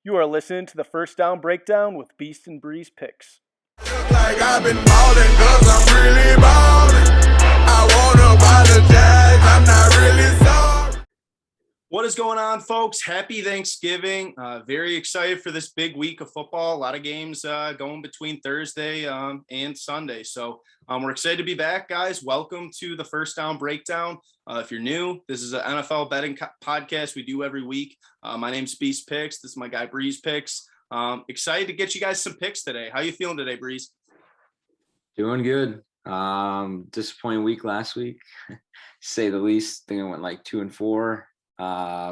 You are listening to the First Down Breakdown with Beast and Breeze picks. Like I've been ballin' cause I'm really ballin'. I wanna apologize, I'm not really sorry. What is going on, folks? Happy Thanksgiving. Very excited for this big week of football. A lot of games going between Thursday and Sunday. So we're excited to be back, guys. Welcome to the First Down Breakdown. If you're new, this is an NFL betting podcast we do every week. My name's Beast Picks. This is my guy, Breeze Picks. Excited to get you guys some picks today. How you feeling today, Breeze? Doing good. Disappointing week last week, to say the least. I think I went like 2-4.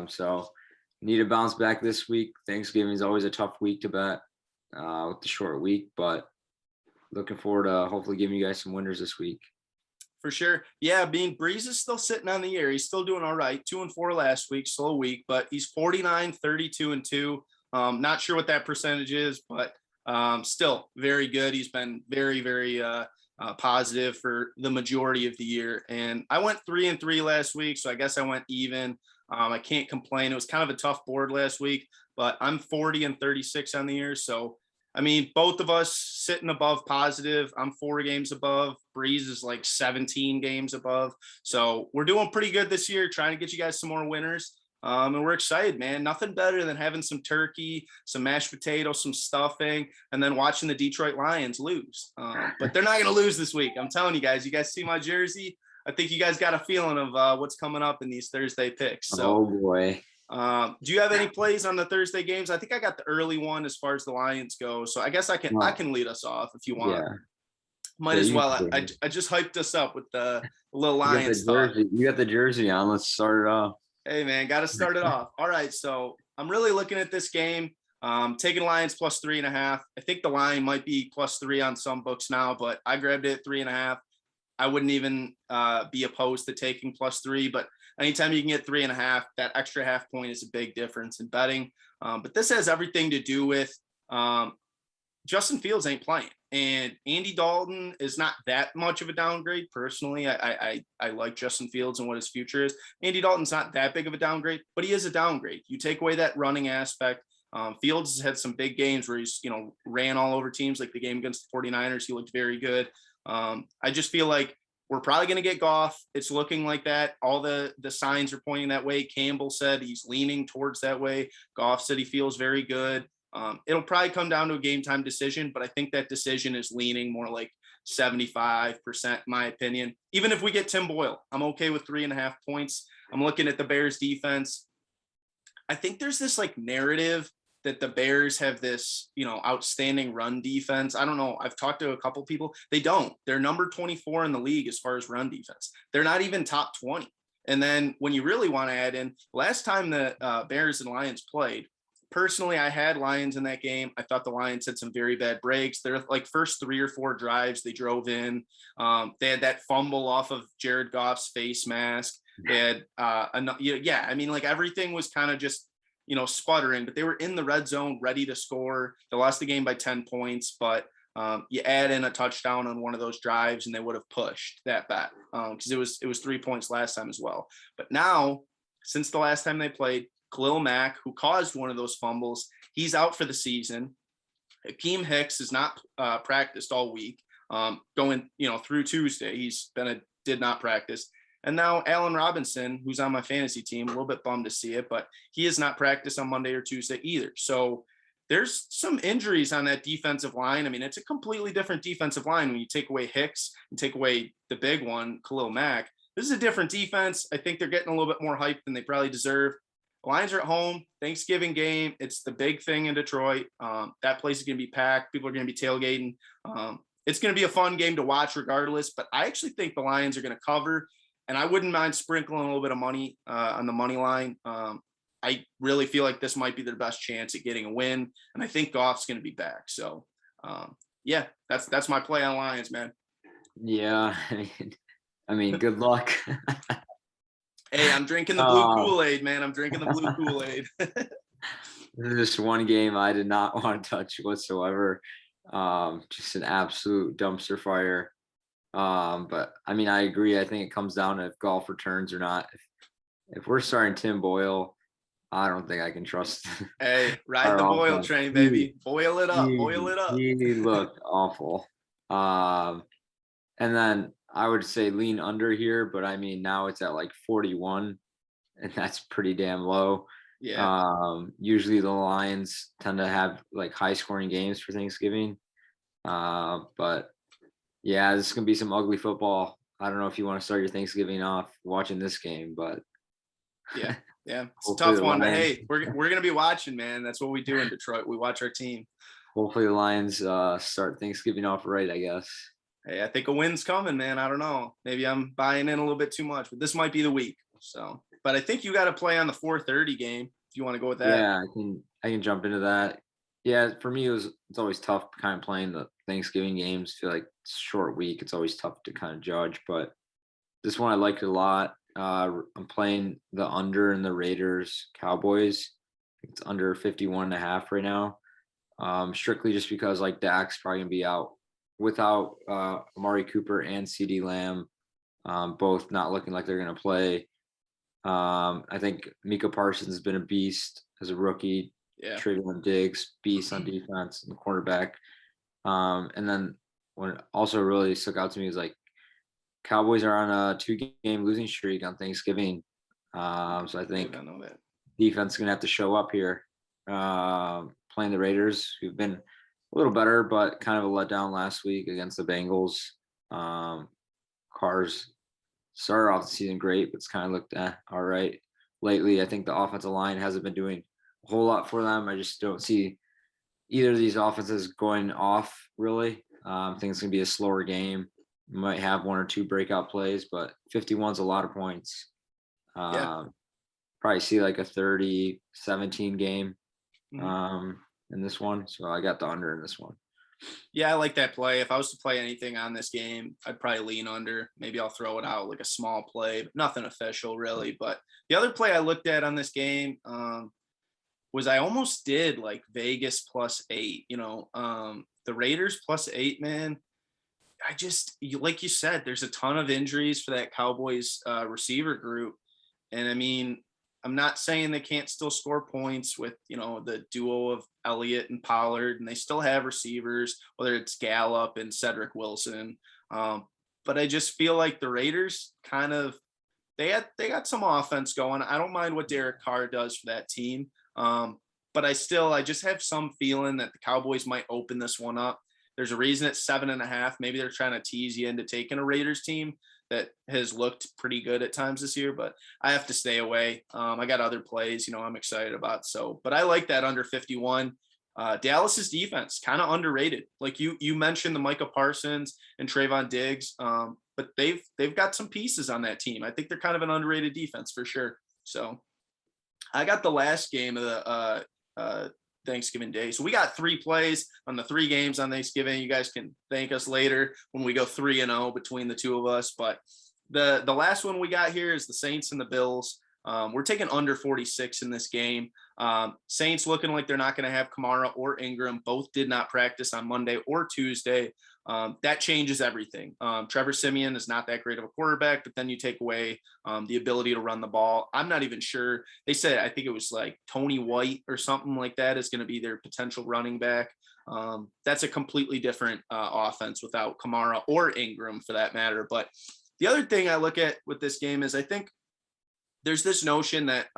So need to bounce back this week. Thanksgiving is always a tough week to bet with the short week, but looking forward to hopefully giving you guys some winners this week. For sure. Yeah, Breeze is still sitting on the year. He's still doing all right. 2-4 last week, slow week, but he's 49, 32-2. Not sure what that percentage is, but still very good. He's been very, very positive for the majority of the year. And I went 3-3 last week, so I guess I went even. I can't complain. It was kind of a tough board last week, but I'm 40-36 on the year. So, I mean, both of us sitting above positive. I'm 4 games above. Breeze is like 17 games above. So we're doing pretty good this year, trying to get you guys some more winners. And we're excited, man. Nothing better than having some turkey, some mashed potatoes, some stuffing, and then watching the Detroit Lions lose. But they're not going to lose this week. I'm telling you guys. You guys see my jersey? I think you guys got a feeling of what's coming up in these Thursday picks. So, oh boy. Do you have any plays on the Thursday games? I think I got the early one as far as the Lions go. So I guess I can lead us off if you want. Yeah. Might as well. I just hyped us up with the little Lions talk. You got the jersey on. Let's start it off. Hey man, got to start it off. All right. So I'm really looking at this game. Taking Lions plus 3.5. I think the line might be plus 3 on some books now, but I grabbed it at 3.5. I wouldn't even be opposed to taking plus 3, but anytime you can get 3.5, that extra half point is a big difference in betting. But this has everything to do with Justin Fields ain't playing, and Andy Dalton is not that much of a downgrade. Personally, I like Justin Fields and what his future is. Andy Dalton's not that big of a downgrade, but he is a downgrade. You take away that running aspect. Fields has had some big games where he's, ran all over teams, like the game against the 49ers. He looked very good. I just feel like we're probably going to get Goff. It's looking like that. All the signs are pointing that way. Campbell said he's leaning towards that way. Goff said he feels very good. It'll probably come down to a game time decision, but I think that decision is leaning more like 75%, in my opinion. Even if we get Tim Boyle, I'm okay with 3.5 points. I'm looking at the Bears defense. I think there's this like narrative that the Bears have this, outstanding run defense. I don't know. I've talked to a couple people. They don't. They're number 24 in the league as far as run defense. They're not even top 20. And then when you really want to add in, last time the Bears and Lions played, personally, I had Lions in that game. I thought the Lions had some very bad breaks. Their like first 3 or 4 drives, they drove in. They had that fumble off of Jared Goff's face mask. They had, everything was kind of just, sputtering, but they were in the red zone, ready to score. They lost the game by 10 points, but you add in a touchdown on one of those drives and they would have pushed that bet because it was 3 points last time as well. But now, since the last time they played, Khalil Mack, who caused one of those fumbles, he's out for the season. Hakeem Hicks has not practiced all week, going through Tuesday. Did not practice. And now Allen Robinson, who's on my fantasy team, a little bit bummed to see it, but he has not practiced on Monday or Tuesday either. So there's some injuries on that defensive line. I mean, it's a completely different defensive line when you take away Hicks and take away the big one, Khalil Mack. This is a different defense. I think they're getting a little bit more hype than they probably deserve. The Lions are at home, Thanksgiving game. It's the big thing in Detroit. That place is going to be packed. People are going to be tailgating. It's going to be a fun game to watch regardless, but I actually think the Lions are going to cover. And I wouldn't mind sprinkling a little bit of money on the money line. I really feel like this might be their best chance at getting a win. And I think Goff's going to be back. So, that's my play on Lions, man. Yeah. I mean, good luck. Hey, I'm drinking the blue Kool-Aid, man. I'm drinking the blue Kool-Aid. This is just one game I did not want to touch whatsoever. Just an absolute dumpster fire. But I mean, I agree. I think it comes down to if Goff returns or not. If we're starting Tim Boyle, I don't think I can trust Hey, ride our the boil offense. train, baby. Boil it up. He, Boil it up. he looked awful. Um, and then I would say lean under here, but I mean now it's at like 41, and that's pretty damn low. Yeah. Usually the Lions tend to have like high scoring games for Thanksgiving. But yeah, this is gonna be some ugly football. I don't know if you want to start your Thanksgiving off watching this game, but Yeah. Yeah. It's a hopefully tough the one, but Lions, hey, we're gonna be watching, man. That's what we do in Detroit. We watch our team. hopefully the Lions start Thanksgiving off right, I guess. Hey, I think a win's coming, man. I don't know. Maybe I'm buying in a little bit too much, but this might be the week. So, but I think you got to play on the 4:30 game if you want to go with that. Yeah, I can jump into that. Yeah, for me it's always tough kind of playing the Thanksgiving games. Feel like it's a short week. It's always tough to kind of judge, but this one I liked it a lot. I'm playing the under in the Raiders Cowboys. It's under 51.5 right now. Strictly just because like Dak's probably gonna be out without Amari Cooper and CD Lamb, both not looking like they're gonna play. I think Mika Parsons has been a beast as a rookie. Yeah. Trayvon Diggs, beast on defense and the quarterback. And then what also really stuck out to me is like Cowboys are on a 2-game losing streak on Thanksgiving. So I I think don't know that. defense is gonna have to show up here. Playing the Raiders, who've been a little better, but kind of a letdown last week against the Bengals. Cars started off the season great, but it's kind of looked all right lately. I think the offensive line hasn't been doing a whole lot for them. I just don't see either of these offenses going off really. I think it's gonna be a slower game. You might have one or two breakout plays, but 51's a lot of points. Yeah. Probably see like a 30-17 game Mhm. in this one. So I got the under in this one. Yeah, I like that play. If I was to play anything on this game, I'd probably lean under. Maybe I'll throw it out like a small play, but nothing official really. But the other play I looked at on this game was I almost did like Vegas +8. The Raiders +8, man. Like you said, there's a ton of injuries for that Cowboys receiver group. And I mean, I'm not saying they can't still score points with, the duo of Elliott and Pollard, and they still have receivers, whether it's Gallup and Cedric Wilson. But I just feel like the Raiders kind of they got some offense going. I don't mind what Derek Carr does for that team. But I just have some feeling that the Cowboys might open this one up. There's a reason it's 7.5. Maybe they're trying to tease you into taking a Raiders team that has looked pretty good at times this year, but I have to stay away. I got other plays, I'm excited about. So, but I like that under 51. Dallas's defense kind of underrated. Like you mentioned the Micah Parsons and Trayvon Diggs, but they've got some pieces on that team. I think they're kind of an underrated defense for sure. So I got the last game of the Thanksgiving Day. So we got 3 plays on the 3 games on Thanksgiving. You guys can thank us later when we go 3-0 between the two of us. But the last one we got here is the Saints and the Bills. We're taking under 46 in this game. Saints looking like they're not going to have Kamara or Ingram. Both did not practice on Monday or Tuesday. That changes everything. Trevor Siemian is not that great of a quarterback, but then you take away the ability to run the ball. I'm not even sure. They said, I think it was like Tony White or something like that is going to be their potential running back. That's a completely different offense without Kamara or Ingram for that matter. But the other thing I look at with this game is I think there's this notion that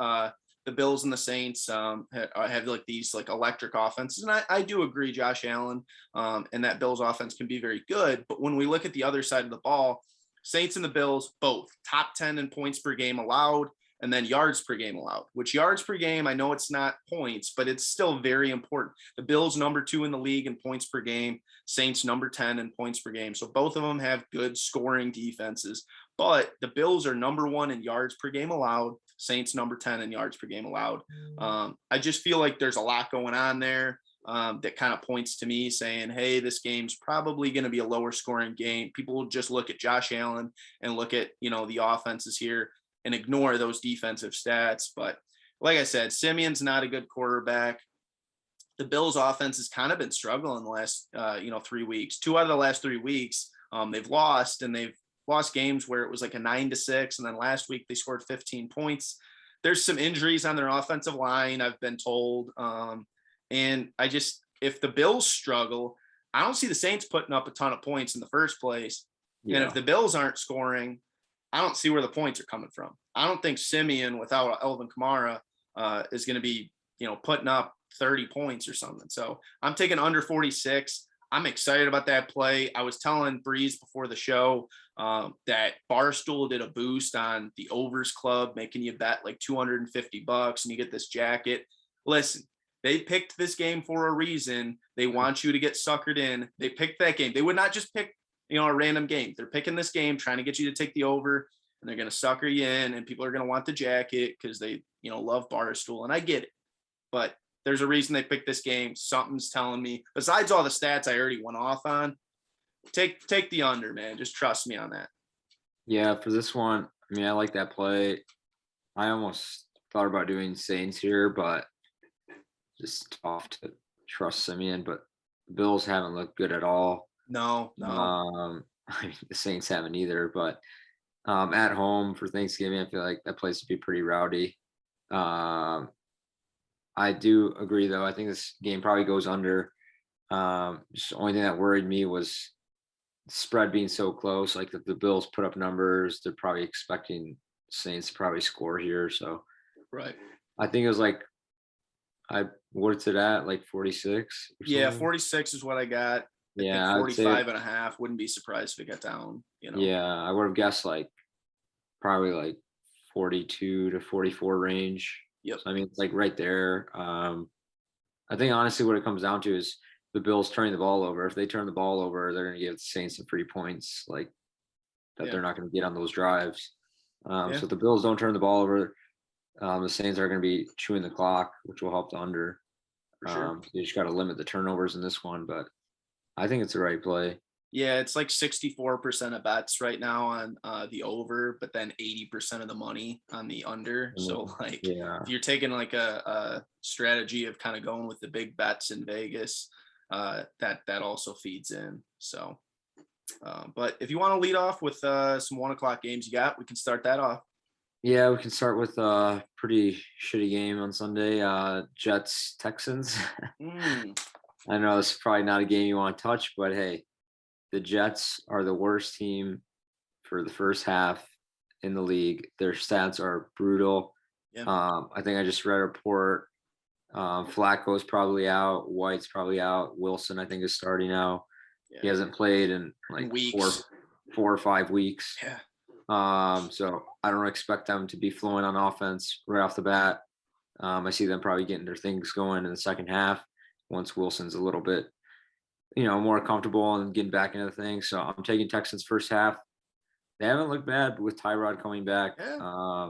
the Bills and the Saints have like these like electric offenses. And I do agree, Josh Allen and that Bills offense can be very good. But when we look at the other side of the ball, Saints and the Bills, both top 10 in points per game allowed, and then yards per game allowed, which yards per game, I know it's not points, but it's still very important. The Bills number 2 in the league in points per game, Saints number 10 in points per game. So both of them have good scoring defenses, but the Bills are number 1 in yards per game allowed, Saints number 10 in yards per game allowed. I just feel like there's a lot going on there. That kind of points to me saying, hey, this game's probably going to be a lower scoring game. People will just look at Josh Allen and look at, the offenses here and ignore those defensive stats. But like I said, Simeon's not a good quarterback. The Bills offense has kind of been struggling the last, 3 weeks. 2 out of the last 3 weeks, they've lost, and they've lost games where it was like a 9-6. And then last week they scored 15 points. there's some injuries on their offensive line, I've been told. And if the Bills struggle, I don't see the Saints putting up a ton of points in the first place. And if the Bills aren't scoring, I don't see where the points are coming from. I don't think Simeon without Elvin Kamara is going to be, putting up 30 points or something. So I'm taking under 46. I'm excited about that play. I was telling Breeze before the show that Barstool did a boost on the Overs Club, making you bet like $250 and you get this jacket. Listen, they picked this game for a reason. They want you to get suckered in. They picked that game. They would not just pick, a random game. They're picking this game, trying to get you to take the over, and they're going to sucker you in, and people are going to want the jacket because they, love Barstool, and I get it. But there's a reason they picked this game. Something's telling me, besides all the stats I already went off on, take the under, man. Just trust me on that. Yeah, for this one, I like that play. I almost thought about doing Saints here, but just tough to trust Simeon. But the Bills haven't looked good at all. No. The Saints haven't either. But at home for Thanksgiving, I feel like that place would be pretty rowdy. I do agree, though. I think this game probably goes under. Just the only thing that worried me was the spread being so close. Like if the Bills put up numbers, they're probably expecting Saints to probably score here. So right. I think it was like what's it at? Like 46? Yeah, 46 is what I got. I think 45 and a half. Wouldn't be surprised if it got down, Yeah, I would have guessed probably like 42 to 44 range. Yep. So, it's like right there. I think honestly what it comes down to is the Bills turning the ball over. If they turn the ball over, they're going to give the Saints some free points that they're not going to get on those drives. So if the Bills don't turn the ball over, the Saints are going to be chewing the clock, which will help the under. Sure. You just got to limit the turnovers in this one, but I think it's the right play. Yeah, it's like 64% of bets right now on the over, but then 80% of the money on the under. So if you're taking like a strategy of kind of going with the big bets in Vegas, that also feeds in. So, but if you want to lead off with some 1 o'clock games we can start that off. Yeah, we can start with a pretty shitty game on Sunday. Jets Texans. I know it's probably not a game you want to touch, but hey, the Jets are the worst team for the first half in the league. Their stats are brutal. Yeah. I think I just read a report. Flacco's probably out. White's probably out. Wilson, I think, is starting now. Yeah. He hasn't played in like weeks. 4 or 5 weeks. Yeah. So I don't expect them to be flowing on offense right off the bat. I see them probably getting their things going in the second half once Wilson's a little bit, more comfortable and getting back into the thing. So I'm taking Texans first half. They haven't looked bad with Tyrod coming back. Yeah.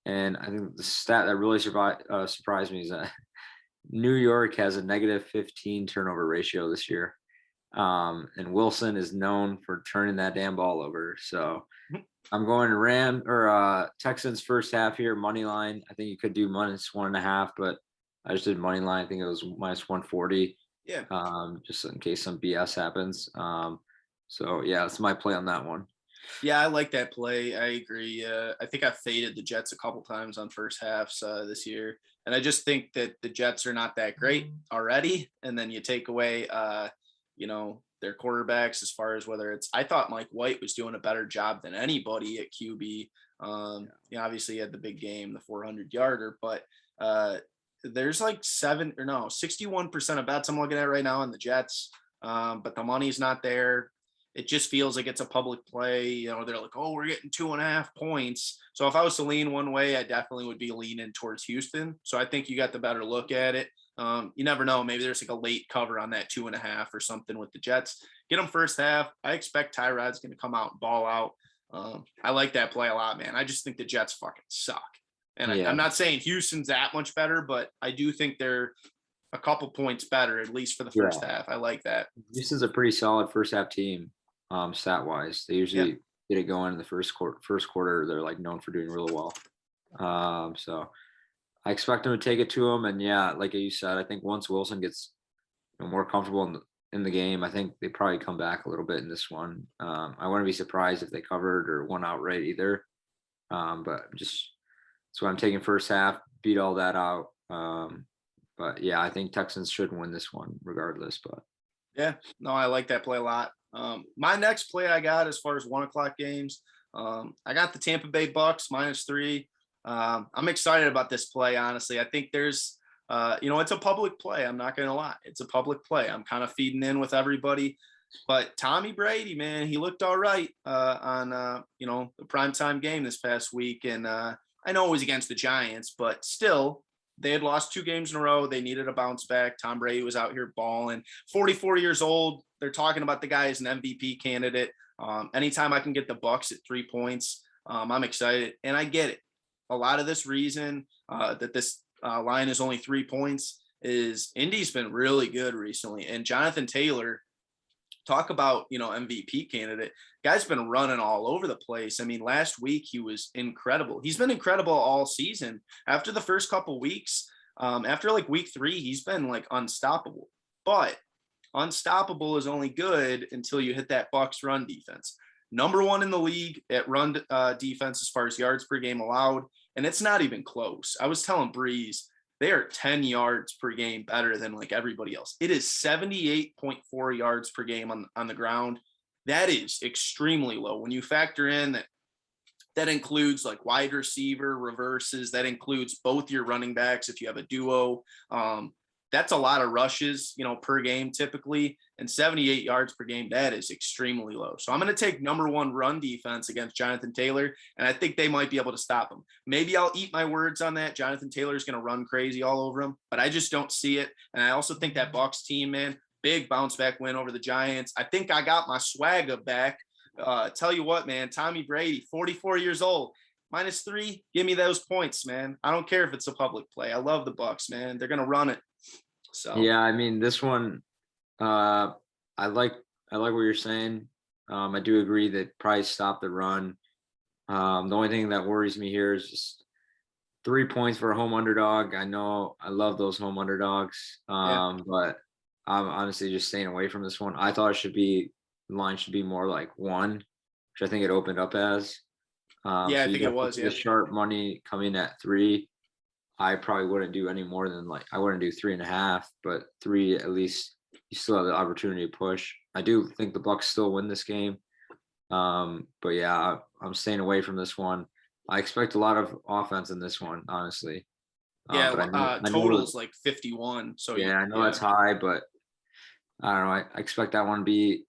And I think the stat that really surprised me is that New York has a -15 turnover ratio this year. And Wilson is known for turning that damn ball over. So I'm going Texans first half here, money line. I think you could do -1.5, but I just did money line. I think it was -140. Yeah. Just in case some BS happens. So yeah, that's my play on that one. Yeah, I like that play. I agree. I think I've faded the Jets a couple times on first halves this year. And I just think that the Jets are not that great already. And then you take away, their quarterbacks as far as I thought Mike White was doing a better job than anybody at QB. Obviously he had the big game, the 400-yarder, but there's like 61% of bets I'm looking at right now on the Jets. But the money's not there. It just feels like it's a public play. They're like, oh, we're getting 2.5 points. So if I was to lean one way, I definitely would be leaning towards Houston. So I think you got the better look at it. You never know. Maybe there's like a late cover on that 2.5 or something with the Jets. Get them first half. I expect Tyrod's going to come out and ball out. I like that play a lot, man. I just think the Jets fucking suck. And I'm not saying Houston's that much better, but I do think they're a couple points better, at least for the first half. I like that. Houston's a pretty solid first half team, stat wise. They usually get it going in the first quarter. They're like known for doing really well. So I expect them to take it to them. And like you said, I think once Wilson gets more comfortable in the game, I think they probably come back a little bit in this one. I wouldn't be surprised if they covered or won outright either. But just So I'm taking first half, beat all that out. But yeah, I think Texans should win this one regardless. But Yeah, no, I like that play a lot. My next play I got as far as 1 o'clock games, I got the Tampa Bay Bucks -3. I'm excited about this play, honestly. I think there's, it's a public play. I'm not going to lie. It's a public play. I'm kind of feeding in with everybody. But Tommy Brady, man, he looked all right on, the primetime game this past week. And I know it was against the Giants, but still, they had lost 2 games in a row. They needed a bounce back. Tom Brady was out here balling. 44 years old. They're talking about the guy as an MVP candidate. Anytime I can get the Bucks at 3 points, I'm excited. And I get it. A lot of this reason that this line is only 3 points is Indy's been really good recently. And Jonathan Taylor, talk about, MVP candidate. Guy's been running all over the place. I mean, last week he was incredible. He's been incredible all season. After the first couple weeks, after like week 3, he's been like unstoppable. But unstoppable is only good until you hit that Bucks run defense. Number 1 in the league at run defense as far as yards per game allowed, and it's not even close. I was telling Breeze, they are 10 yards per game better than like everybody else. It is 78.4 yards per game on the ground. That is extremely low. When you factor in that includes like wide receiver reverses, that includes both your running backs if you have a duo. That's a lot of rushes, per game typically, and 78 yards per game. That is extremely low. So I'm going to take number 1 run defense against Jonathan Taylor, and I think they might be able to stop him. Maybe I'll eat my words on that. Jonathan Taylor is going to run crazy all over him, but I just don't see it. And I also think that Bucs team, man, big bounce back win over the Giants. I think I got my swagger back. Tell you what, man, Tommy Brady, 44 years old. -3, give me those points, man. I don't care if it's a public play. I love the Bucs, man. They're going to run it. So yeah, I mean, this one, I like what you're saying. I do agree that Price stopped the run. The only thing that worries me here is just 3 points for a home underdog. I know I love those home underdogs, but I'm honestly just staying away from this one. I thought the line should be more like 1, which I think it opened up as. I think it was. The sharp money coming at 3. I probably wouldn't do any more than I wouldn't do 3.5, but 3 at least. You still have the opportunity to push. I do think the Bucs still win this game, but yeah, I'm staying away from this one. I expect a lot of offense in this one, honestly. Yeah, but I total's like 51. So yeah, I know that's high, but I don't know. I expect that one to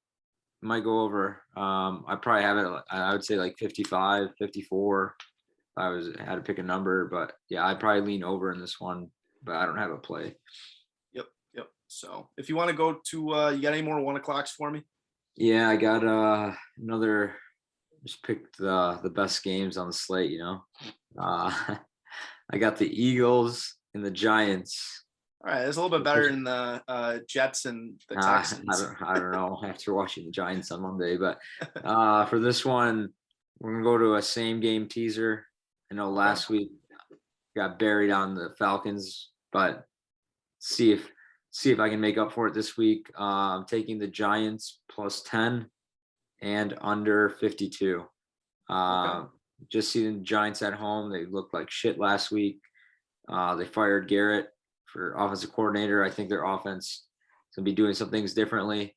might go over. I probably have it. I would say like 55, 54. If I had to pick a number, but yeah, I'd probably lean over in this one, but I don't have a play. Yep. So if you want to go to, you got any more 1 o'clocks for me? Yeah, I got another. Just picked the best games on the slate. I got the Eagles and the Giants. All right, it's a little bit better than the Jets and the Texans. I don't know after watching the Giants on Monday, but for this one, we're gonna go to a same game teaser. I know last week got buried on the Falcons, but see if I can make up for it this week. I'm taking the Giants +10 and under 52. Just seeing the Giants at home, they looked like shit last week. They fired Garrett for offensive coordinator. I think their offense is gonna be doing some things differently.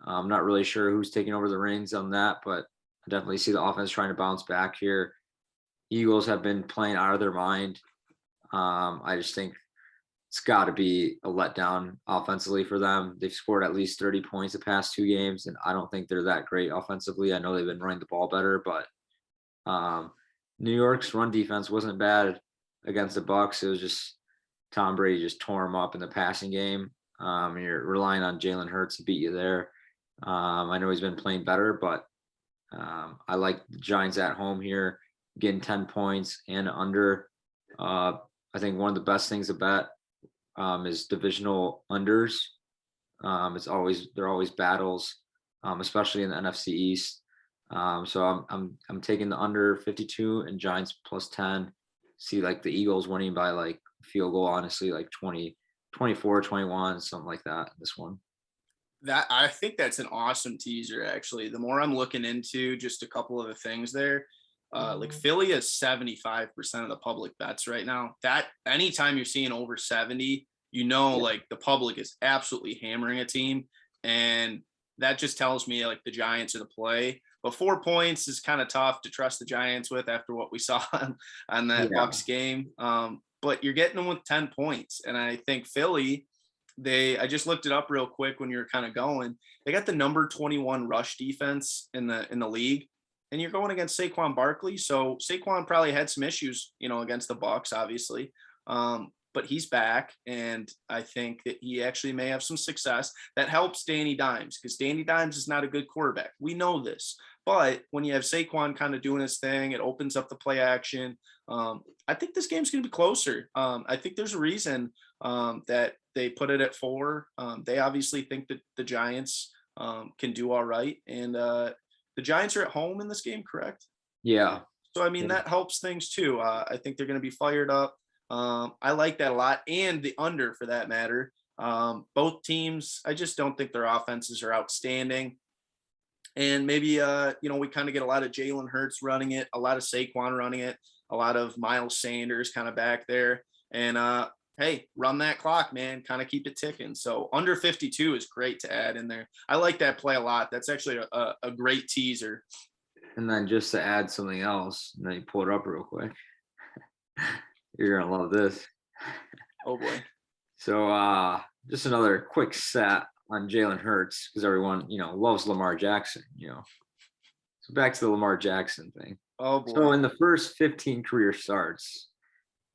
I'm not really sure who's taking over the reins on that, but I definitely see the offense trying to bounce back here. Eagles have been playing out of their mind. I just think it's got to be a letdown offensively for them. They've scored at least 30 points the past 2 games, and I don't think they're that great offensively. I know they've been running the ball better, but New York's run defense wasn't bad against the Bucs. It was just Tom Brady just tore them up in the passing game. You're relying on Jalen Hurts to beat you there. I know he's been playing better, but I like the Giants at home here, getting 10 points and under. I think one of the best things to bet is divisional unders. They're always battles, especially in the NFC East. So I'm taking the under 52 and Giants +10. See like the Eagles winning by like field goal, honestly, like 20, 24, 21, something like that. This one. That I think that's an awesome teaser, actually. The more I'm looking into just a couple of the things there, Like Philly is 75% of the public bets right now. That anytime you're seeing over 70, like the public is absolutely hammering a team. And that just tells me like the Giants are the play. But 4 points is kind of tough to trust the Giants with after what we saw on that Bucks game. But you're getting them with 10 points. And I think Philly, I just looked it up real quick when you were kind of going. They got the number 21 rush defense in the league. And you're going against Saquon Barkley. So Saquon probably had some issues, against the Bucks, obviously. But he's back, and I think that he actually may have some success. That helps Danny Dimes, because Danny Dimes is not a good quarterback. We know this. But when you have Saquon kind of doing his thing, it opens up the play action. I think this game's going to be closer. I think there's a reason that they put it at 4. They obviously think that the Giants can do all right. And the Giants are at home in this game, correct? Yeah. So, I mean, that helps things too. I think they're going to be fired up. I like that a lot. And the under, for that matter. Both teams, I just don't think their offenses are outstanding. And maybe, we kind of get a lot of Jalen Hurts running it, a lot of Saquon running it, a lot of Miles Sanders kind of back there. And, hey, run that clock, man, kind of keep it ticking. So under 52 is great to add in there. I like that play a lot. That's actually a great teaser. And then just to add something else, and then you pull it up real quick. You're going to love this. Oh, boy. So just another quick set on Jalen Hurts, because everyone, loves Lamar Jackson, So back to the Lamar Jackson thing. Oh, boy. So in the first 15 career starts,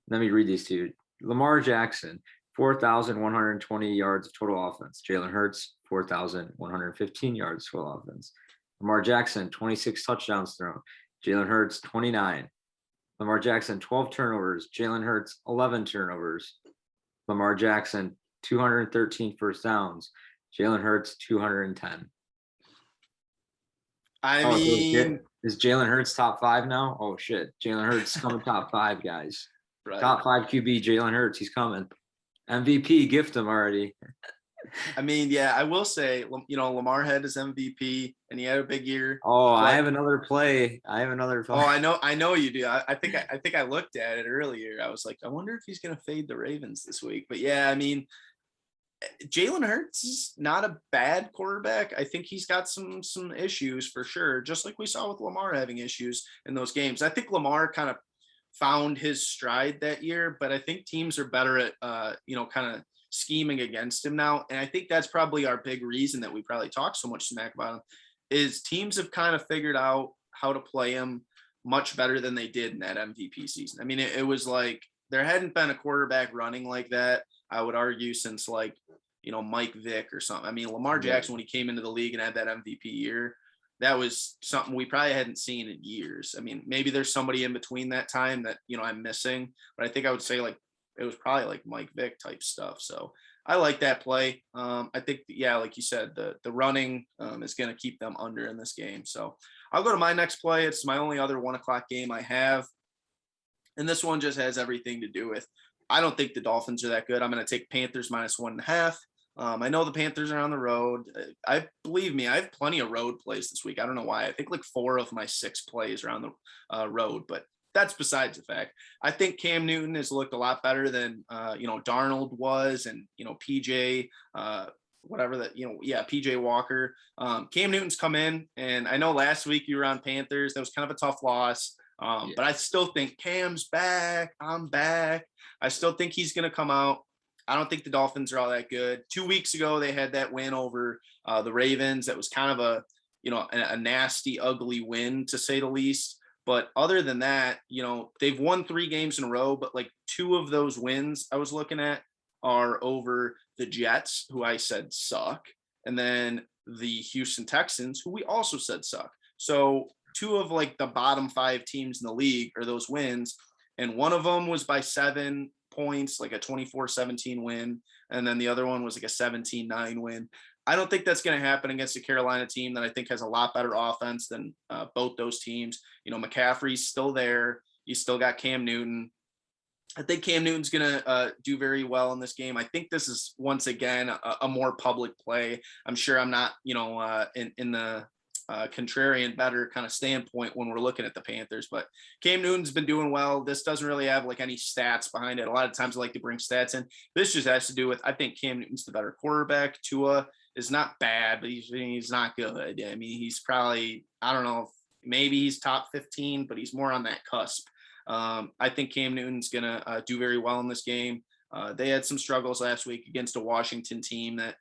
let me read these to you. Lamar Jackson, 4,120 yards of total offense. Jalen Hurts, 4,115 yards total offense. Lamar Jackson, 26 touchdowns thrown. Jalen Hurts, 29. Lamar Jackson, 12 turnovers. Jalen Hurts, 11 turnovers. Lamar Jackson, 213 first downs. Jalen Hurts, 210. Is Jalen Hurts top 5 now? Oh, shit. Jalen Hurts coming top 5, guys. Right. Top 5 QB, Jalen Hurts. He's coming. MVP, gift him already. I mean, yeah, I will say, Lamar had his MVP and he had a big year. Oh, I have another play. Oh, I know you do. I think I looked at it earlier. I was like, I wonder if he's going to fade the Ravens this week. But yeah, I mean, Jalen Hurts is not a bad quarterback. I think he's got some issues for sure, just like we saw with Lamar having issues in those games. I think Lamar kind of found his stride that year, but I think teams are better at, kind of scheming against him now. And I think that's probably our big reason that we probably talk so much smack about him, is teams have kind of figured out how to play him much better than they did in that MVP season. I mean, it was like there hadn't been a quarterback running like that, I would argue, since Mike Vick or something. I mean, Lamar Jackson, when he came into the league and had that MVP year, that was something we probably hadn't seen in years. I mean, maybe there's somebody in between that time that, I'm missing, but I think I would say it was probably like Mike Vick type stuff. So I like that play. I think, like you said, the running is going to keep them under in this game. So I'll go to my next play. It's my only other 1:00 game I have. And this one just has everything to do with, I don't think the Dolphins are that good. I'm going to take Panthers -1.5. I know the Panthers are on the road. Believe me, I have plenty of road plays this week. I don't know why. I think 4 of my 6 plays are on the road, but that's besides the fact. I think Cam Newton has looked a lot better than, Darnold was, and, PJ, PJ Walker. Cam Newton's come in, and I know last week you were on Panthers. That was kind of a tough loss. But I still think Cam's back. I'm back. I still think he's going to come out. I don't think the Dolphins are all that good. 2 weeks ago, they had that win over the Ravens. That was kind of a nasty, ugly win, to say the least. But other than that, they've won 3 games in a row, but 2 of those wins I was looking at are over the Jets, who I said suck, and then the Houston Texans, who we also said suck. So 2 of the bottom 5 teams in the league are those wins. And one of them was by 7 points, a 24-17 win. And then the other one was a 17-9 win. I don't think that's going to happen against a Carolina team that I think has a lot better offense than both those teams. McCaffrey's still there. You still got Cam Newton. I think Cam Newton's going to do very well in this game. I think this is, once again, a more public play. I'm sure I'm not, in the contrarian better kind of standpoint when we're looking at the Panthers. But Cam Newton's been doing well. This doesn't really have like any stats behind it. A lot of times I like to bring stats in. This just has to do with, I think Cam Newton's the better quarterback. Tua is not bad, but he's not good. I mean, he's probably, I don't know, maybe he's top 15, but he's more on that cusp. I think Cam Newton's going to do very well in this game. They had some struggles last week against a Washington team that,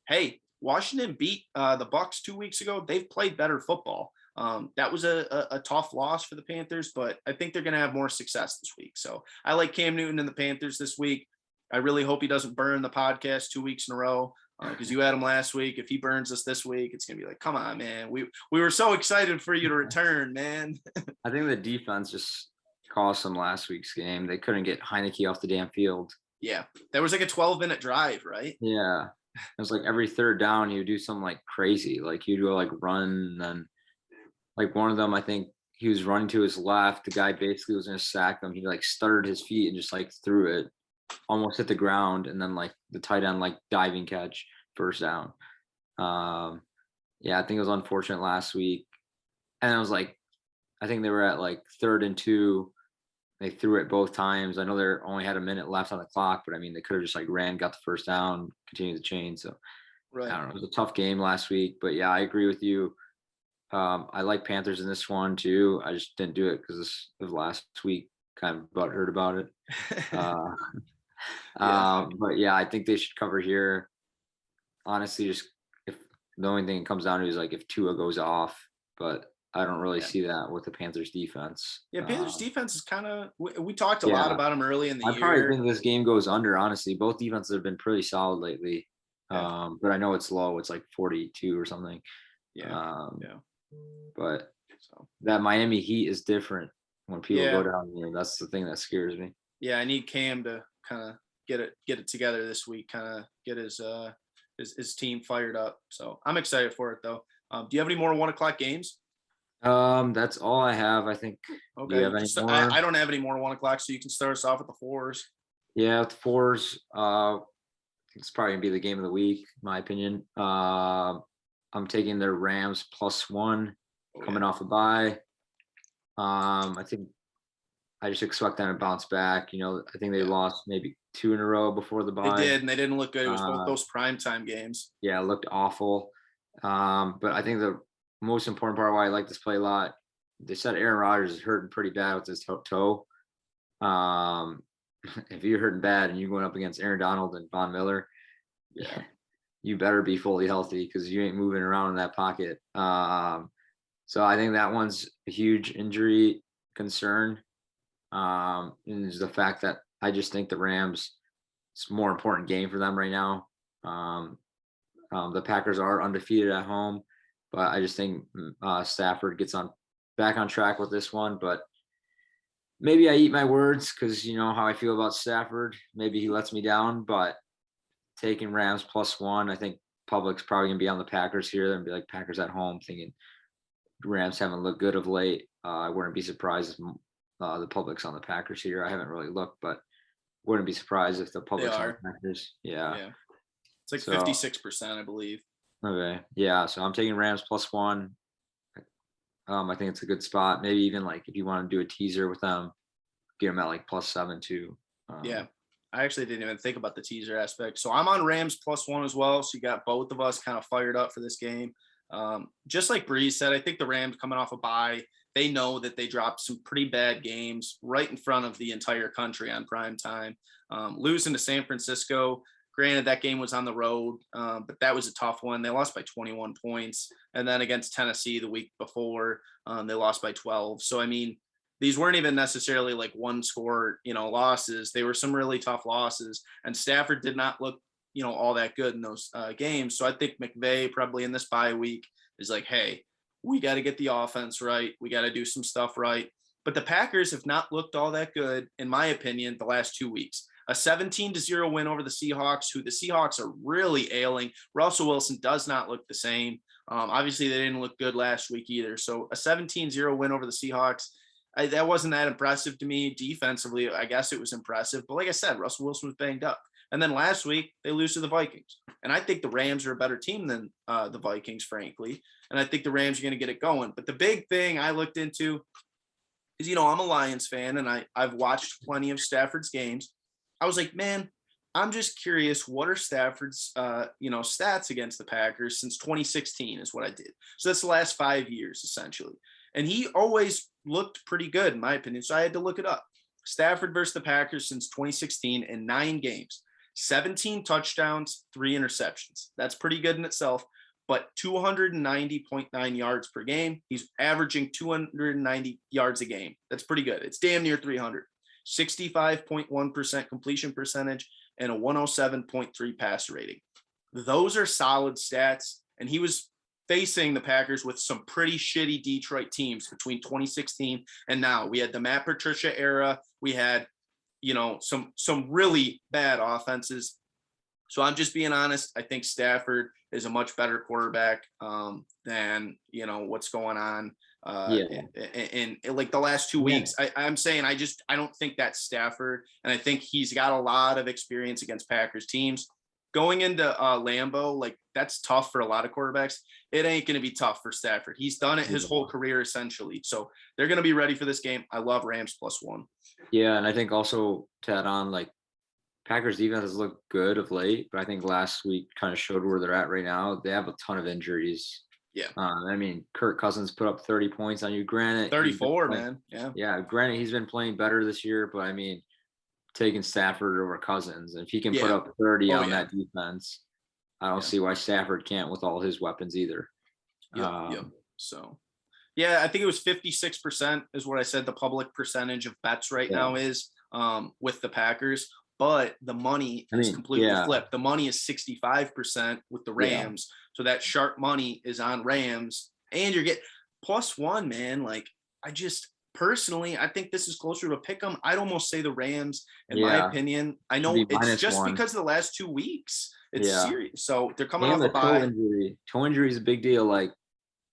hey, Washington beat the Bucs 2 weeks ago. They've played better football. That was a tough loss for the Panthers, but I think they're going to have more success this week. So I like Cam Newton and the Panthers this week. I really hope he doesn't burn the podcast 2 weeks in a row because you had him last week. If he burns us this week, it's going to be like, come on, man. We were so excited for you to return, man. I think the defense just cost them last week's game. They couldn't get Heineke off the damn field. Yeah. That was like a 12-minute drive, right? Yeah. It was like every third down, you do something like crazy. Like you'd go like run, and then like one of them, I think he was running to his left. The guy basically was going to sack him. He like stuttered his feet and just like threw it, almost hit the ground. And then like the tight end, like diving catch, first down. Yeah, I think it was unfortunate last week. And I was like, I think they were at like 3rd and 2. They threw it both times. I know they only had a minute left on the clock, but I mean, they could have just like ran, got the first down, continued the chain. So Right. I don't know. It was a tough game last week, but yeah, I agree with you. I like Panthers in this one too. I just didn't do it because this was last week. Kind of butthurt about it. But yeah, I think they should cover here. Honestly, just if the only thing it comes down to is like if Tua goes off, but I don't really see that with the Panthers defense. Yeah, Panthers defense is kind of, we talked a lot about them early in the I year. probably think this game goes under, honestly. Both defenses have been pretty solid lately. But I know it's low. It's like 42 or something. But that Miami Heat is different when people go down there. That's the thing that scares me. Yeah, I need Cam to kind of get it together this week, kind of get his team fired up. So I'm excited for it though. Do you have any more 1 o'clock games? That's all I have. I think. Okay. Do you have any more? I don't have any more 1 o'clock, so you can start us off with the 4s. Yeah, with the 4s. I think it's probably gonna be the game of the week, in my opinion. I'm taking the Rams +1 coming off a bye. I think I just expect them to bounce back. You know, I think they lost maybe 2 in a row before the bye. They did, and they didn't look good. It was both those primetime games. Yeah, it looked awful. But I think the most important part why I like this play a lot, they said Aaron Rodgers is hurting pretty bad with his toe. If you're hurting bad and you're going up against Aaron Donald and Von Miller, you better be fully healthy because you ain't moving around in that pocket. So I think that one's a huge injury concern. And is the fact that I just think the Rams, it's a more important game for them right now. The Packers are undefeated at home, but I just think Stafford gets back on track with this one. But maybe I eat my words because you know how I feel about Stafford. Maybe he lets me down, but taking Rams +1, I think public's probably gonna be on the Packers here and be like Packers at home, thinking Rams haven't looked good of late. I wouldn't be surprised if the public's on the Packers here. I haven't really looked, but wouldn't be surprised if the public's on the Packers. Yeah. It's like 56%, I believe. Okay. Yeah. So I'm taking Rams +1. I think it's a good spot. Maybe even like if you want to do a teaser with them, get them at like +7 too. Yeah. I actually didn't even think about the teaser aspect. So I'm on Rams +1 as well. So you got both of us kind of fired up for this game. Just like Breez said, I think the Rams coming off a bye, they know that they dropped some pretty bad games right in front of the entire country on prime time. Losing to San Francisco, granted that game was on the road, but that was a tough one. They lost by 21 points. And then against Tennessee the week before, they lost by 12. So, I mean, these weren't even necessarily like one score, losses. They were some really tough losses. And Stafford did not look, all that good in those games. So I think McVay probably in this bye week is like, hey, we got to get the offense right. We got to do some stuff right. But the Packers have not looked all that good, in my opinion, the last 2 weeks. A 17-0 win over the Seahawks, who the Seahawks are really ailing. Russell Wilson does not look the same. Obviously, they didn't look good last week either. So a 17-0 win over the Seahawks, that wasn't that impressive to me. Defensively, I guess it was impressive. But like I said, Russell Wilson was banged up. And then last week they lose to the Vikings. And I think the Rams are a better team than the Vikings, frankly. And I think the Rams are going to get it going. But the big thing I looked into is, I'm a Lions fan and I've watched plenty of Stafford's games. I was like, man, I'm just curious, what are Stafford's, stats against the Packers since 2016 is what I did. So that's the last 5 years, essentially. And he always looked pretty good, in my opinion. So I had to look it up. Stafford versus the Packers since 2016 in 9 games, 17 touchdowns, 3 interceptions. That's pretty good in itself, but 290.9 yards per game. He's averaging 290 yards a game. That's pretty good. It's damn near 300. 65.1% completion percentage and a 107.3 passer rating. Those are solid stats. And he was facing the Packers with some pretty shitty Detroit teams between 2016 and now. We had the Matt Patricia era. We had, some really bad offenses. So I'm just being honest. I think Stafford is a much better quarterback than, what's going on in like the last 2 weeks. I'm saying I don't think that's Stafford. And I think he's got a lot of experience against Packers teams. Going into Lambeau, like that's tough for a lot of quarterbacks. It ain't going to be tough for Stafford. He's done it his whole career, essentially. So they're going to be ready for this game. I love Rams +1. Yeah, and I think also to add on, like Packers defense has looked good of late, but I think last week kind of showed where they're at right now. They have a ton of injuries. Yeah. Kirk Cousins put up 30 points on you. Granted, 34, man. Yeah. Granted, he's been playing better this year, but taking Stafford over Cousins. And if he can put up 30 that defense, I don't see why Stafford can't with all his weapons either. So, I think it was 56% is what I said the public percentage of bets right now is with the Packers. But the money is completely flipped. The money is 65% with the Rams. Yeah. So that sharp money is on Rams. And you're getting +1, man. Like, personally, I think this is closer to a pick 'em. I'd almost say the Rams, in my opinion. I know it's just -1 because of the last 2 weeks. It's serious. So they're coming off a bye. Toe injury is a big deal. Like,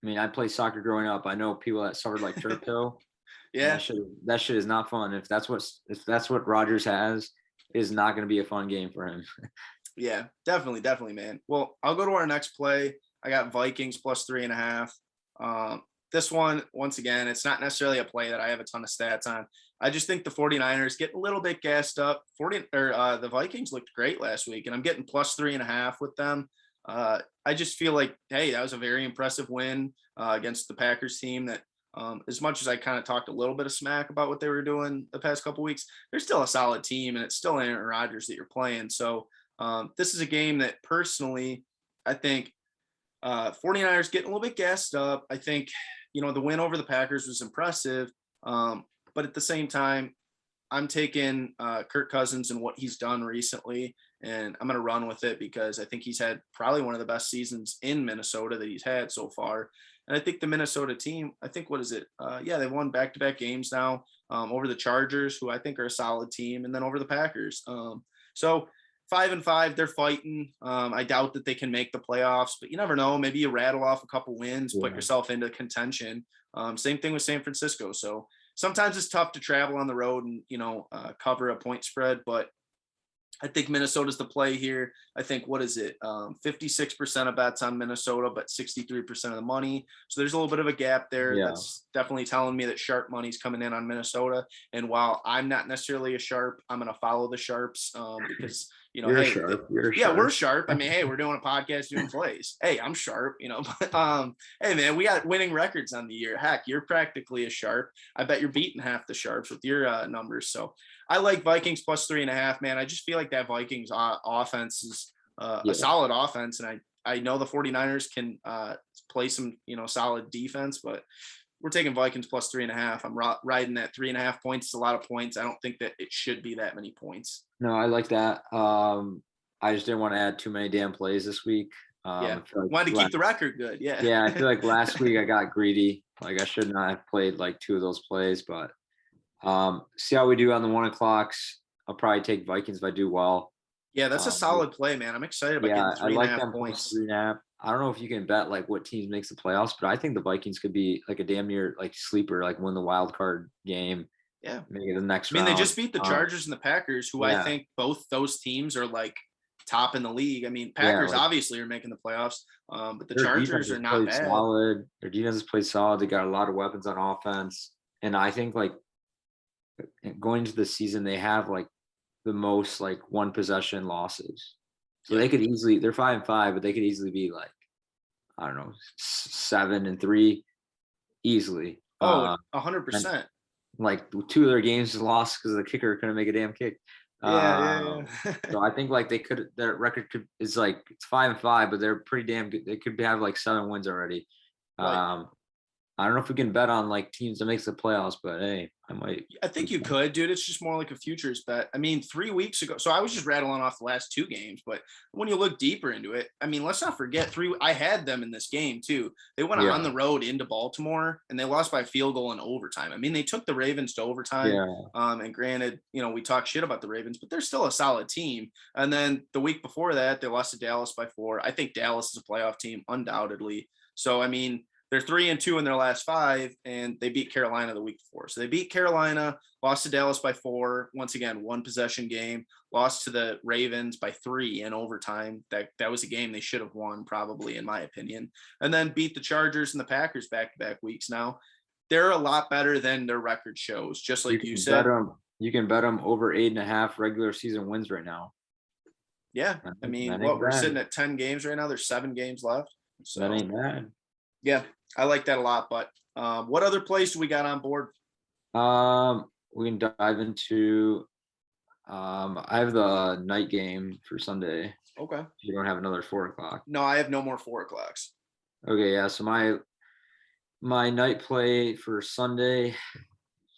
I played soccer growing up. I know people that suffered like turf toe. Yeah. That shit is not fun. If that's what Rodgers has, it is not going to be a fun game for him. Yeah, definitely, man. Well, I'll go to our next play. I got Vikings +3.5. This one, once again, it's not necessarily a play that I have a ton of stats on. I just think the 49ers get a little bit gassed up. The Vikings looked great last week, and I'm getting +3.5 with them. I just feel like, hey, that was a very impressive win against the Packers team that, as much as I kind of talked a little bit of smack about what they were doing the past couple weeks, they're still a solid team, and it's still Aaron Rodgers that you're playing. So this is a game that personally, I think 49ers getting a little bit gassed up. I think, the win over the Packers was impressive. But at the same time, I'm taking Kirk Cousins and what he's done recently, and I'm going to run with it because I think he's had probably one of the best seasons in Minnesota that he's had so far. And I think the Minnesota team, what is it? They've won back-to-back games now over the Chargers, who I think are a solid team, and then over the Packers. So 5-5, they're fighting. I doubt that they can make the playoffs, but you never know. Maybe you rattle off a couple wins, put yourself into contention. Same thing with San Francisco. So sometimes it's tough to travel on the road and, cover a point spread, but I think Minnesota's the play here. I think, 56% of bets on Minnesota, but 63% of the money. So there's a little bit of a gap there. Yeah. That's definitely telling me that sharp money's coming in on Minnesota. And while I'm not necessarily a sharp, I'm going to follow the sharps because, You're sharp. We're sharp. Hey, we're doing a podcast doing plays. Hey, I'm sharp, but, hey man, we got winning records on the year. Heck, you're practically a sharp. I bet you're beating half the sharps with your numbers. So I like Vikings +3.5, man. I just feel like that Vikings offense is a solid offense. And I know the 49ers can play some, solid defense, but we're taking Vikings +3.5. I'm riding that 3.5 points. It's a lot of points. I don't think that it should be that many points. No, I like that. I just didn't want to add too many damn plays this week. Wanted to keep the record good. Yeah. Yeah, I feel like last week I got greedy. Like I should not have played like 2 of those plays, but see how we do on the 1 o'clocks. I'll probably take Vikings if I do well. Yeah, that's a solid play, man. I'm excited about getting 3.5 points. 3.5. I don't know if you can bet like what teams makes the playoffs, but I think the Vikings could be like a damn near like sleeper, like win the wild card game. Yeah. make it the next I mean, round. they just beat the Chargers and the Packers, who I yeah. think both those teams are like top in the league. I mean, Yeah, Packers like, obviously are making the playoffs, but the their defense Chargers has are not played bad. solid. Their defense has played solid. They got a lot of weapons on offense. And I think like going into the season, they have like the most like one possession losses. So Yeah. they could easily, they're 5-5, but they could easily be like, I don't know, 7-3 easily. Oh, And 100%. like 2 of their games is lost because the kicker couldn't make a damn kick. Yeah. So I think like their record is like it's 5-5, but they're pretty damn good. They could have like 7 wins already. Right. I don't know if we can bet on like teams that makes the playoffs, but hey, I might. I think you could, dude. It's just more like a futures bet. I mean, 3 weeks ago, so I was just rattling off the last 2 games, but when you look deeper into it, I mean, let's not forget I had them in this game too. They went on the road into Baltimore and they lost by a field goal in overtime. I mean, they took the Ravens to overtime. Yeah. And granted, we talk shit about the Ravens, but they're still a solid team. And then the week before that, they lost to Dallas by 4. I think Dallas is a playoff team, undoubtedly. So, I mean, they're 3-2 in their last 5, and they beat Carolina the week before. So they beat Carolina, lost to Dallas by 4. Once again, 1 possession game. Lost to the Ravens by 3 in overtime. That was a game they should have won, probably, in my opinion. And then beat the Chargers and the Packers back-to-back weeks. Now, they're a lot better than their record shows, just like you said. You can bet them over 8.5 regular season wins right now. Yeah, I mean, we're sitting at 10 games right now. There's 7 games left. So that ain't bad. Yeah, I like that a lot. But what other plays do we got on board? We can dive into. I have the night game for Sunday. Okay. You don't have another 4:00. No, I have no more 4 o'clocks. Okay, yeah. So my night play for Sunday,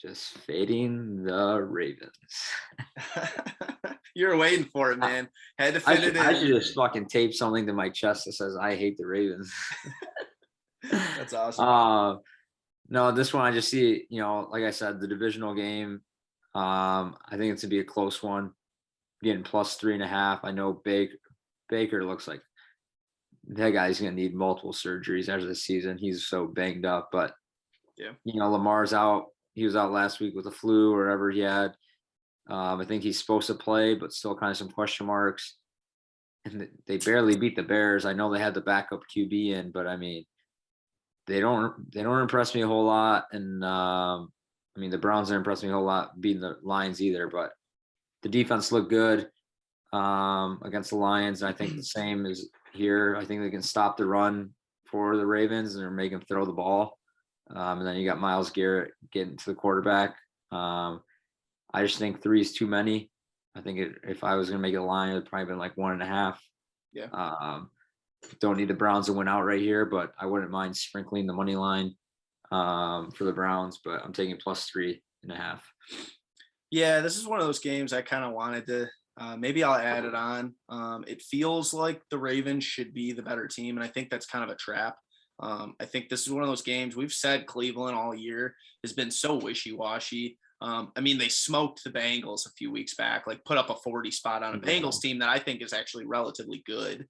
just fading the Ravens. You're waiting for it, man. Had to fit it in. I should just fucking tape something to my chest that says I hate the Ravens. That's awesome. No, this one I just see, like I said, the divisional game. I think it's gonna be a close one. Getting plus 3.5. I know Baker looks like that guy's gonna need multiple surgeries after the season. He's so banged up, but yeah, Lamar's out. He was out last week with the flu or whatever he had. I think he's supposed to play, but still kind of some question marks. And they barely beat the Bears. I know they had the backup QB in, but I mean, they don't impress me a whole lot. And the Browns don't impress me a whole lot beating the Lions either. But the defense looked good against the Lions, and I think the same is here. I think they can stop the run for the Ravens and make them throw the ball. And then you got Myles Garrett getting to the quarterback. I just think 3 is too many. I think if I was going to make a line, it'd probably been like 1.5. Yeah. Don't need the Browns to win out right here, but I wouldn't mind sprinkling the money line for the Browns, but I'm taking plus 3.5. Yeah, this is one of those games I kind of wanted to, maybe I'll add it on. It feels like the Ravens should be the better team, and I think that's kind of a trap. I think this is one of those games we've said Cleveland all year has been so wishy-washy. They smoked the Bengals a few weeks back, like put up a 40 spot on a Bengals team that I think is actually relatively good.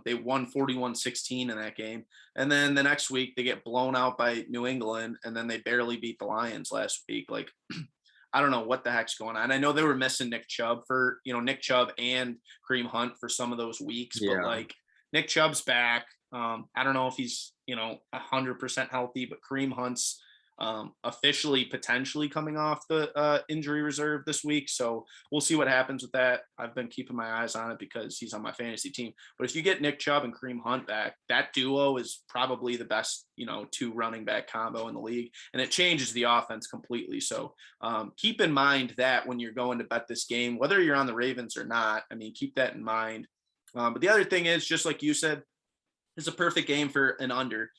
They won 41-16 in that game. And then the next week they get blown out by New England, and then they barely beat the Lions last week. Like, I don't know what the heck's going on. I know they were missing Nick Chubb and Kareem Hunt for some of those weeks, but like Nick Chubb's back. I don't know if he's, 100% healthy, but Kareem Hunt's officially potentially coming off the injury reserve this week. So we'll see what happens with that. I've been keeping my eyes on it because he's on my fantasy team. But if you get Nick Chubb and Kareem Hunt back, that duo is probably the best, 2 running back combo in the league. And it changes the offense completely. So keep in mind that when you're going to bet this game, whether you're on the Ravens or not, keep that in mind. But the other thing is, just like you said, it's a perfect game for an under.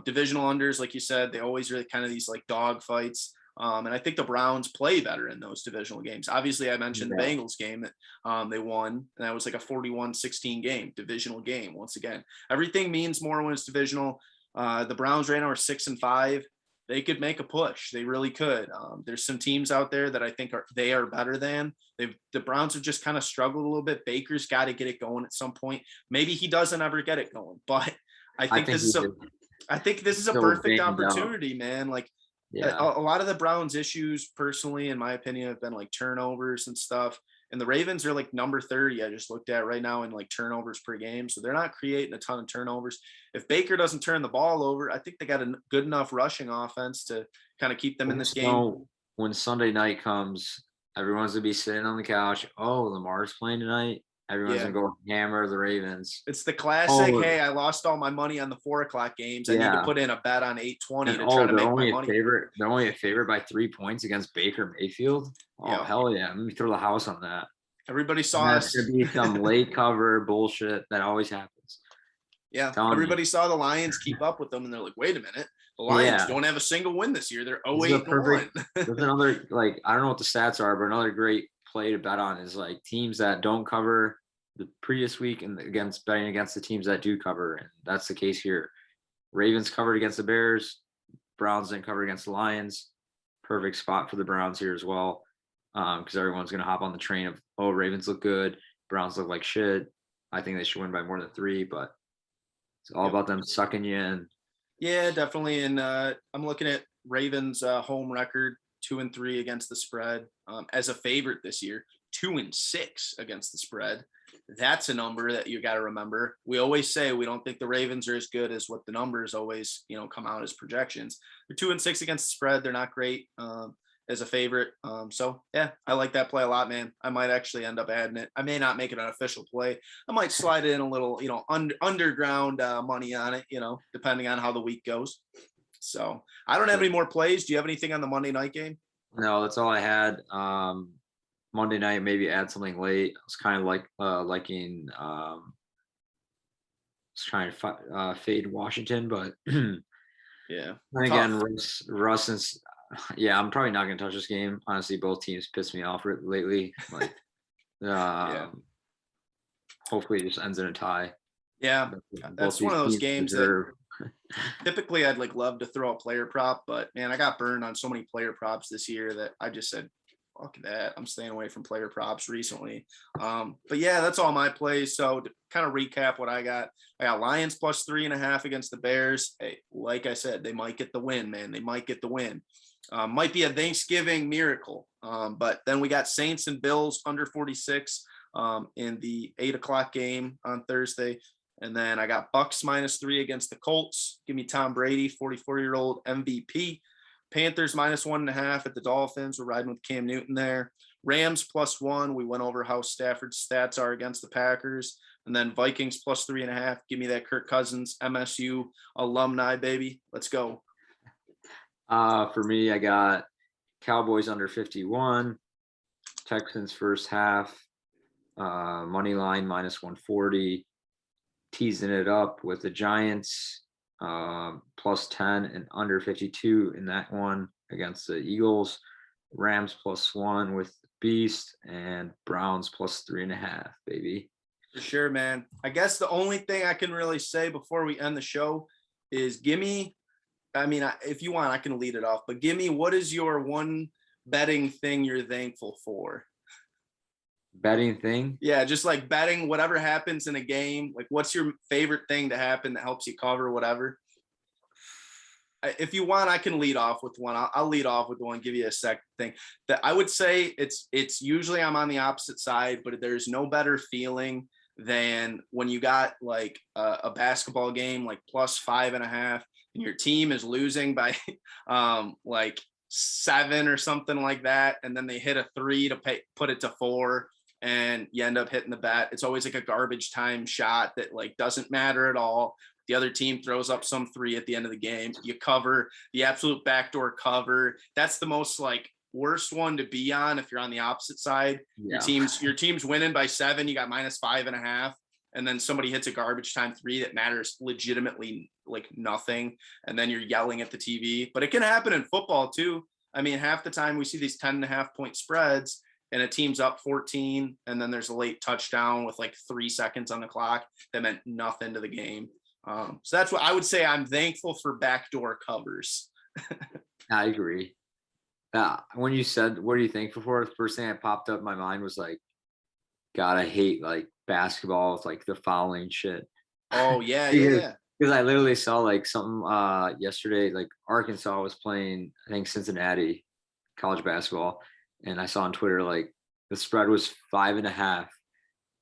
Divisional unders, like you said, they always are kind of these like dog fights. And I think the Browns play better in those divisional games. Obviously, I mentioned the Bengals game that they won, and that was like a 41-16 game, divisional game. Once again, everything means more when it's divisional. The Browns right now are 6-5. They could make a push. They really could. There's some teams out there that I think they are better than. The Browns have just kind of struggled a little bit. Baker's got to get it going at some point. Maybe he doesn't ever get it going, but I think this is a perfect opportunity, man. Like, Yeah. A lot of the Browns' issues, personally, in my opinion, have been like turnovers and stuff. And the Ravens are like number 30. I just looked at right now in like turnovers per game. So they're not creating a ton of turnovers. If Baker doesn't turn the ball over, I think they got a good enough rushing offense to kind of keep them in this game. So when Sunday night comes, everyone's gonna be sitting on the couch. Oh, Lamar's playing tonight. Everyone's Yeah. gonna go hammer the Ravens. It's the classic, Oh, hey, I lost all my money on the 4 o'clock games. I need to yeah. put in a bet on 820 And to try to they're make my only a money. favorite. They're only a favorite by 3 points against Baker Mayfield. Oh Yeah. hell yeah! Let me throw the house on that. Everybody And saw that's us. gonna be some late cover bullshit that always happens. Yeah. Telling you. Everybody saw the Lions keep up with them, and they're like, wait a minute. The Lions Yeah. don't have a single win this year. They're This is a 0-8-1. There's another, like, I don't know what the stats are, but another great play to bet on is like teams that don't cover the previous week and against betting against the teams that do cover. And that's the case here. Ravens covered against the Bears. Browns didn't cover against the Lions. Perfect spot for the Browns here as well. Because everyone's going to hop on the train of, oh, Ravens look good. Browns look like shit. I think they should win by more than 3, but it's all about them sucking you in. Yeah, definitely. And I'm looking at Ravens' home record, 2-3 against the spread. As a favorite this year, 2-6 against the spread. That's a number that you got to remember. We always say we don't think the Ravens are as good as what the numbers always, come out as projections. They're 2-6 against the spread. They're not great as a favorite. So yeah, I like that play a lot, man. I might actually end up adding it. I may not make it an official play. I might slide in a little, underground money on it, depending on how the week goes. So I don't have any more plays. Do you have anything on the Monday night game? No, that's all I had. Monday night, maybe add something late. I was kind of like liking was trying to fade Washington, but Yeah. and again, Russ is, yeah, I'm probably not gonna touch this game. Honestly, both teams pissed me off lately. Like, Yeah. hopefully it just ends in a tie. Yeah. That's one of those games deserve. that typically I'd love to throw a player prop, but man, I got burned on so many player props this year that I just said, fuck that. I'm staying away from player props recently. But yeah, that's all my plays. So to kind of recap what I got Lions plus 3.5 against the Bears. Hey, like I said, they might get the win, man. They might get the win. Might be a Thanksgiving miracle. But then we got Saints and Bills under 46 in the 8 o'clock game on Thursday. And then I got Bucks -3 against the Colts. Give me Tom Brady, 44-year-old MVP. Panthers -1.5 at the Dolphins. We're riding with Cam Newton there. Rams +1. We went over how Stafford's stats are against the Packers. And then Vikings +3.5. Give me that Kirk Cousins, MSU alumni, baby. Let's go. For me, I got Cowboys under 51, Texans first half, money line -140, teasing it up with the Giants +10 and under 52 in that one against the Eagles, Rams +1 with Beast, and Browns +3.5, baby. For sure, man. I guess the only thing I can really say before we end the show is give me, if you want, I can lead it off, but give me, what is your one betting thing you're thankful for? Betting thing? Yeah, just like betting whatever happens in a game. Like, what's your favorite thing to happen that helps you cover whatever? If you want, I can lead off with one. I'll lead off with one, give you a second thing. That I would say it's usually I'm on the opposite side, but there's no better feeling than when you got like a basketball game like +5.5 and your team is losing by like 7 or something like that, and then they hit a 3 to put it to 4. And you end up hitting the bet. It's always like a garbage time shot that like doesn't matter at all. The other team throws up some 3 at the end of the game. You cover the absolute backdoor cover. That's the most like worst one to be on if you're on the opposite side. Yeah. Your team's winning by 7. You got -5.5, and then somebody hits a garbage time 3 that matters legitimately like nothing, and then you're yelling at the TV. But it can happen in football too. I mean, half the time we see these 10.5 point spreads, and a team's up 14, and then there's a late touchdown with like 3 seconds on the clock that meant nothing to the game. So that's what I would say. I'm thankful for backdoor covers. I agree. When you said, what are you thankful for? The first thing that popped up in my mind was like, God, I hate like basketball with like the fouling shit. Oh, yeah, Because yeah. Because I literally saw like something yesterday, like Arkansas was playing, I think Cincinnati college basketball, and I saw on Twitter like the spread was 5.5.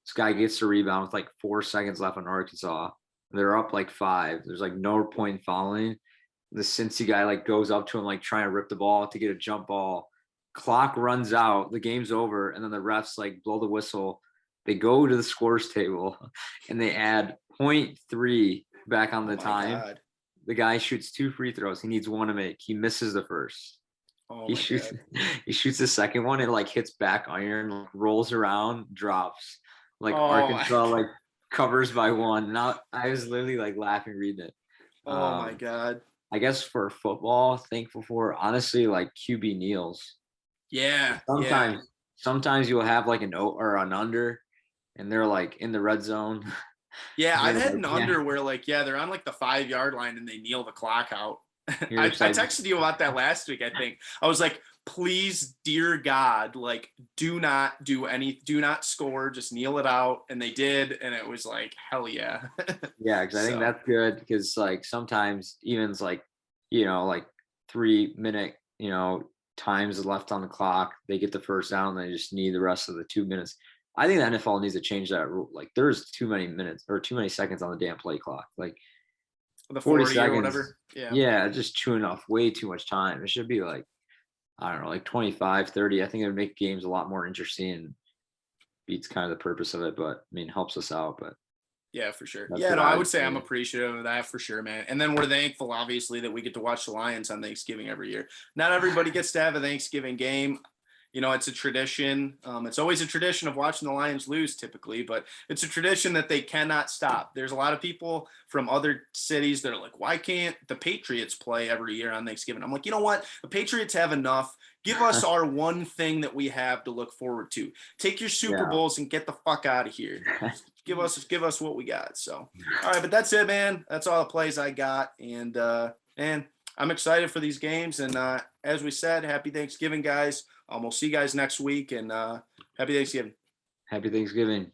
This guy gets the rebound with like 4 seconds left on Arkansas. They're up like 5. There's like no point in following. The Cincy guy like goes up to him like trying to rip the ball to get a jump ball. Clock runs out, the game's over, and then the refs like blow the whistle. They go to the scores table and they add .3 back on the Oh my time. God. The guy shoots 2 free throws. He needs 1 to make. He misses the first. Oh He my shoots God. he shoots the second one. It like hits back iron, like, rolls around, drops. Like Oh my, Arkansas like covers by 1. Now I was literally like laughing reading it. oh my God. I guess for football, thankful for honestly like QB kneels. Yeah. Yeah. Sometimes you'll have like an O or an under, and they're like in the red zone. Yeah. You're I've had like, an yeah, under where like, yeah, they're on like the 5-yard line and they kneel the clock out. you're I just like, texted you about that last week, I think. I was like, please, dear God, like, do not score, just kneel it out. And they did. And it was like, hell yeah. yeah, because I think So, that's good because like sometimes even it's like like 3 minute times left on the clock, they get the first down, they just need the rest of the 2 minutes. I think the NFL needs to change that rule. Like there's too many minutes or too many seconds on the damn play clock. Like the 40 40 or seconds. whatever. Yeah. Yeah, just chewing off way too much time. It should be like, I don't know, like 25, 30. I think it would make games a lot more interesting and beats kind of the purpose of it, but I mean, helps us out. But Yeah, for sure. that's Yeah, what no, I I would would say say. I'm appreciative of that for sure, man. And then we're thankful, obviously, that we get to watch the Lions on Thanksgiving every year. Not everybody gets to have a Thanksgiving game. It's a tradition. It's always a tradition of watching the Lions lose typically, but it's a tradition that they cannot stop. There's a lot of people from other cities that are like, why can't the Patriots play every year on Thanksgiving? I'm like, you know what? The Patriots have enough. Give us our one thing that we have to look forward to. Take your Super Yeah. Bowls and get the fuck out of here. Give us what we got. So, all right, but that's it, man. That's all the plays I got. And I'm excited for these games. And as we said, happy Thanksgiving, guys. We'll see you guys next week, and happy Thanksgiving. Happy Thanksgiving.